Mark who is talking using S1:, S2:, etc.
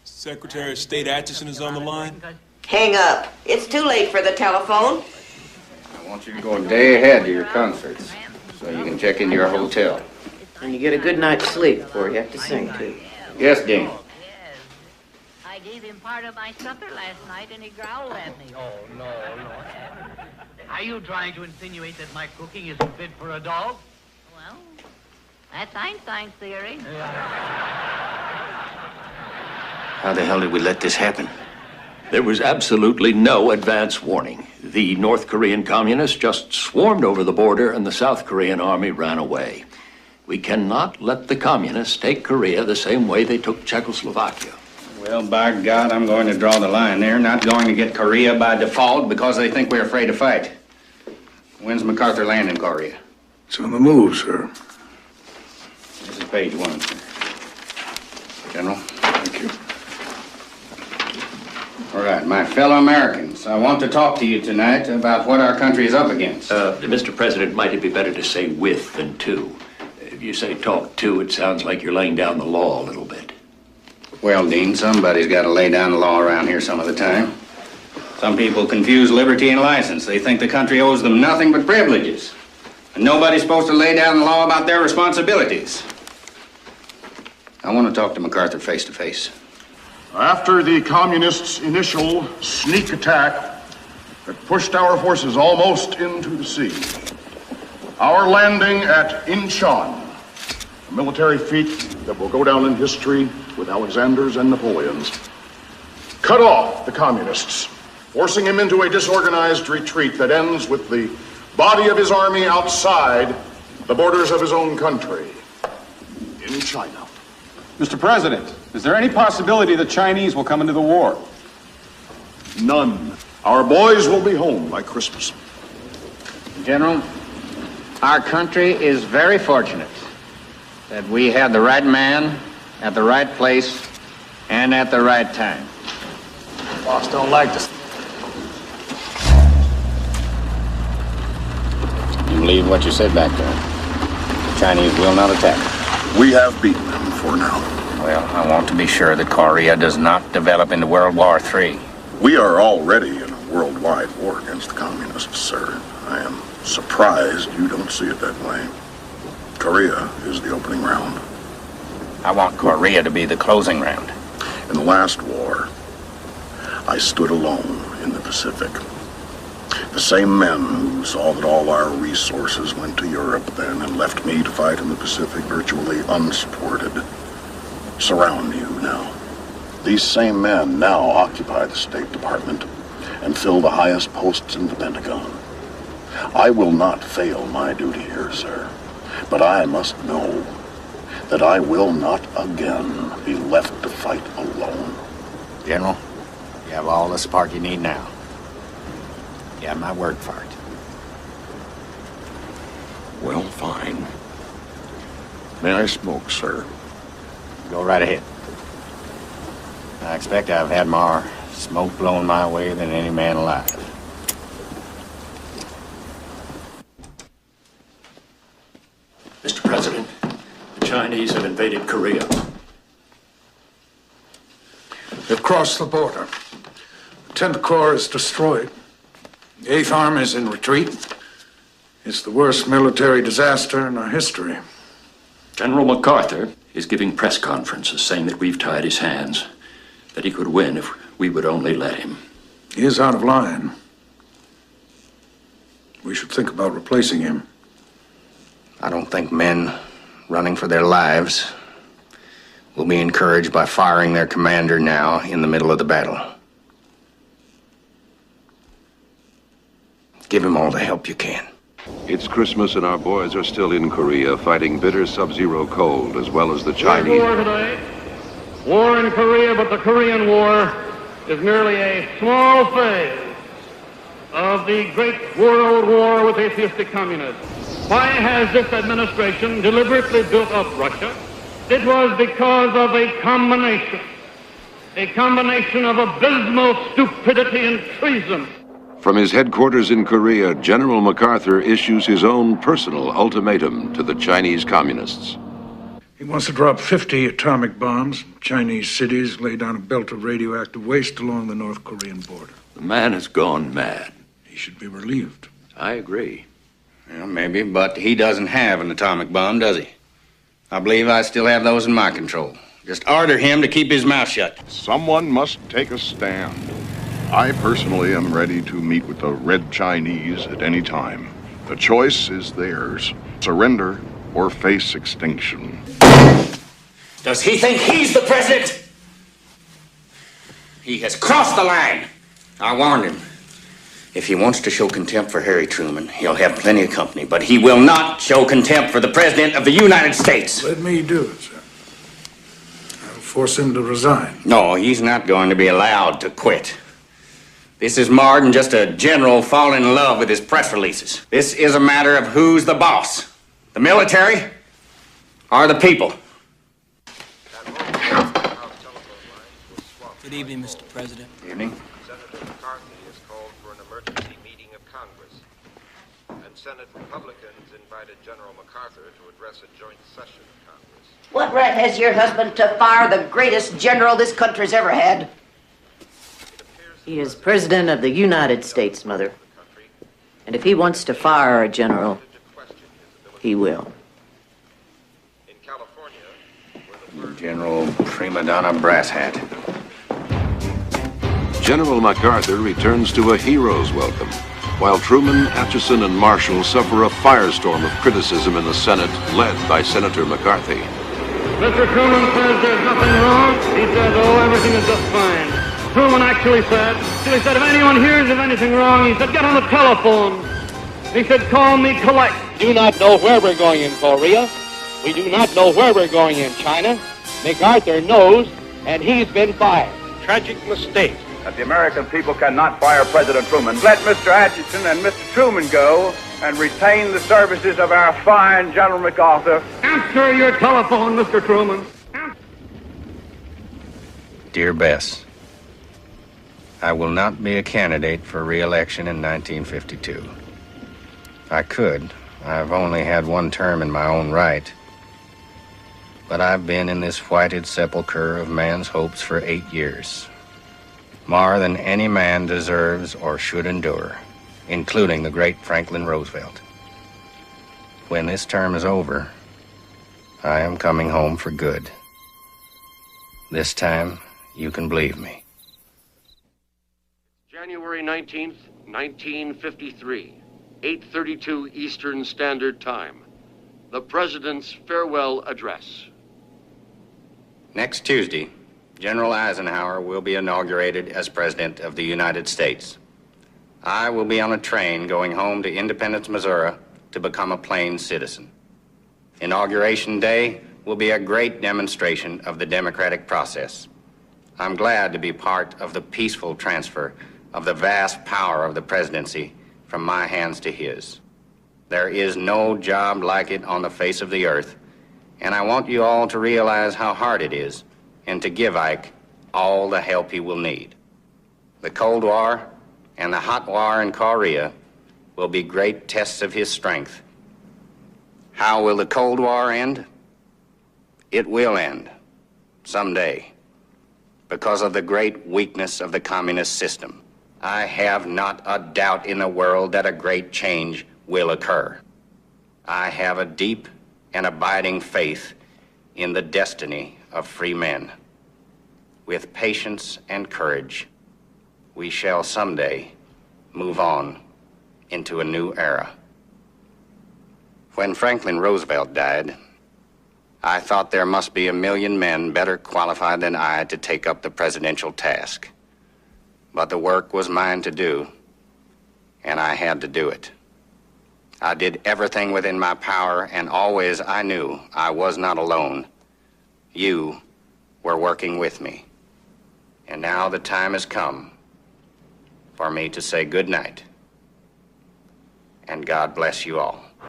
S1: Secretary of State Atchison is on the line.
S2: Hang up. It's too late for the telephone.
S3: I want you to go a day ahead to your concerts so you can check into your hotel.
S2: And you get a good night's sleep before you have to sing, too.
S3: Yes, Dean.
S4: I gave him part of my supper last night, and he growled at me. Oh, no.
S5: Are you trying to insinuate that my cooking isn't fit for a dog?
S4: Well, that's Einstein's theory.
S3: How the hell did we let this happen?
S6: There was absolutely no advance warning. The North Korean communists just swarmed over the border and the South Korean army ran away. We cannot let the communists take Korea the same way they took Czechoslovakia.
S3: Well, by God, I'm going to draw the line there. Not going to get Korea by default because they think we're afraid to fight. When's MacArthur land in Korea?
S7: It's on the move, sir.
S3: This is page 1. General.
S7: Thank you.
S3: All right, my fellow Americans, I want to talk to you tonight about what our country is up against.
S6: Mr. President, might it be better to say with than to? If you say talk to, it sounds like you're laying down the law a little bit.
S3: Well, Dean, somebody's got to lay down the law around here some of the time. Some people confuse liberty and license. They think the country owes them nothing but privileges. And nobody's supposed to lay down the law about their responsibilities. I want to talk to MacArthur face to face.
S7: After the communists' initial sneak attack that pushed our forces almost into the sea, our landing at Incheon, a military feat that will go down in history with Alexander's and Napoleon's, cut off the communists, forcing him into a disorganized retreat that ends with the body of his army outside the borders of his own country, in China.
S8: Mr. President, is there any possibility the Chinese will come into the war?
S7: None. Our boys will be home by Christmas.
S3: General, our country is very fortunate that we had the right man at the right place and at the right time.
S8: Boss don't like this.
S3: You believe what you said back there? The Chinese will not attack.
S7: We have beaten them for now.
S3: Well, I want to be sure that Korea does not develop into World War III.
S7: We are already in a worldwide war against the communists, sir. I am surprised you don't see it that way. Korea is the opening round.
S3: I want Korea to be the closing round.
S7: In the last war, I stood alone in the Pacific. The same men who saw that all our resources went to Europe then and left me to fight in the Pacific virtually unsupported surround you now. These same men now occupy the State Department and fill the highest posts in the Pentagon. I will not fail my duty here, sir, but I must know that I will not again be left to fight alone.
S3: General, you have all the support you need now. You have my word for it.
S7: Well, fine. May I smoke, sir?
S3: Go right ahead. I expect I've had more smoke blown my way than any man alive.
S6: Mr. President, the Chinese have invaded Korea.
S9: They've crossed the border. The 10th Corps is destroyed. The 8th Army is in retreat. It's the worst military disaster in our history.
S6: General MacArthur is giving press conferences saying that we've tied his hands, that he could win if we would only let him.
S9: He is out of line. We should think about replacing him.
S3: I don't think men running for their lives will be encouraged by firing their commander now in the middle of the battle. Give him all the help you can.
S10: It's Christmas and our boys are still in Korea fighting bitter sub-zero cold as well as the Chinese.
S5: War today. War in Korea, but the Korean War is merely a small phase of the great world war with atheistic communists. Why has this administration deliberately built up Russia? It was because of a combination of abysmal stupidity and treason.
S10: From his headquarters in Korea, General MacArthur issues his own personal ultimatum to the Chinese communists.
S9: He wants to drop 50 atomic bombs in Chinese cities, lay down a belt of radioactive waste along the North Korean border.
S6: The man has gone mad.
S9: He should be relieved.
S6: I agree.
S3: Well, maybe, but he doesn't have an atomic bomb, does he? I believe I still have those in my control. Just order him to keep his mouth shut.
S7: Someone must take a stand. I personally am ready to meet with the Red Chinese at any time. The choice is theirs. Surrender or face extinction.
S3: Does he think he's the president? He has crossed the line. I warned him. If he wants to show contempt for Harry Truman, he'll have plenty of company, but he will not show contempt for the President of the United States.
S9: Let me do it, sir. I'll force him to resign.
S3: No, he's not going to be allowed to quit. This is more than just a general falling in love with his press releases. This is a matter of who's the boss, the military or the people.
S1: Good evening, Mr. President.
S3: Evening.
S11: Senator McCarthy has called for an emergency meeting of Congress, and Senate Republicans invited General MacArthur to address a joint session of Congress.
S2: What right has your husband to fire the greatest general this country's ever had? He is President of the United States, Mother. And if he wants to fire a general, he will.
S11: In California,
S3: General Prima Donna Brass Hat.
S10: General MacArthur returns to a hero's welcome, while Truman, Atchison, and Marshall suffer a firestorm of criticism in the Senate, led by Senator McCarthy.
S5: Mr. Truman says there's nothing wrong. He says, oh, everything is just fine. Truman actually said, if anyone hears of anything wrong, he said, get on the telephone. He said, call me collect.
S12: We do not know where we're going in Korea. We do not know where we're going in China. MacArthur knows, and he's been fired.
S11: tragic mistake.
S13: That the American people cannot fire President Truman. Let Mr. Atchison and Mr. Truman go and retain the services of our fine General MacArthur.
S5: Answer your telephone, Mr. Truman.
S3: Dear Bess, I will not be a candidate for re-election in 1952. I could. I've only had one term in my own right. But I've been in this whited sepulcher of man's hopes for 8 years. More than any man deserves or should endure, including the great Franklin Roosevelt. When this term is over, I am coming home for good. This time, you can believe me.
S14: January 19th, 1953, 8:32 Eastern Standard Time. The President's farewell address.
S3: Next Tuesday, General Eisenhower will be inaugurated as President of the United States. I will be on a train going home to Independence, Missouri, to become a plain citizen. Inauguration Day will be a great demonstration of the democratic process. I'm glad to be part of the peaceful transfer of the vast power of the presidency from my hands to his. There is no job like it on the face of the earth, and I want you all to realize how hard it is and to give Ike all the help he will need. The Cold War and the hot war in Korea will be great tests of his strength. How will the Cold War end? It will end someday because of the great weakness of the communist system. I have not a doubt in the world that a great change will occur. I have a deep and abiding faith in the destiny of free men. With patience and courage, we shall someday move on into a new era. When Franklin Roosevelt died, I thought there must be 1 million men better qualified than I to take up the presidential task. But the work was mine to do, and I had to do it. I did everything within my power, and always I knew I was not alone. You were working with me. And now the time has come for me to say good night, and God bless you all.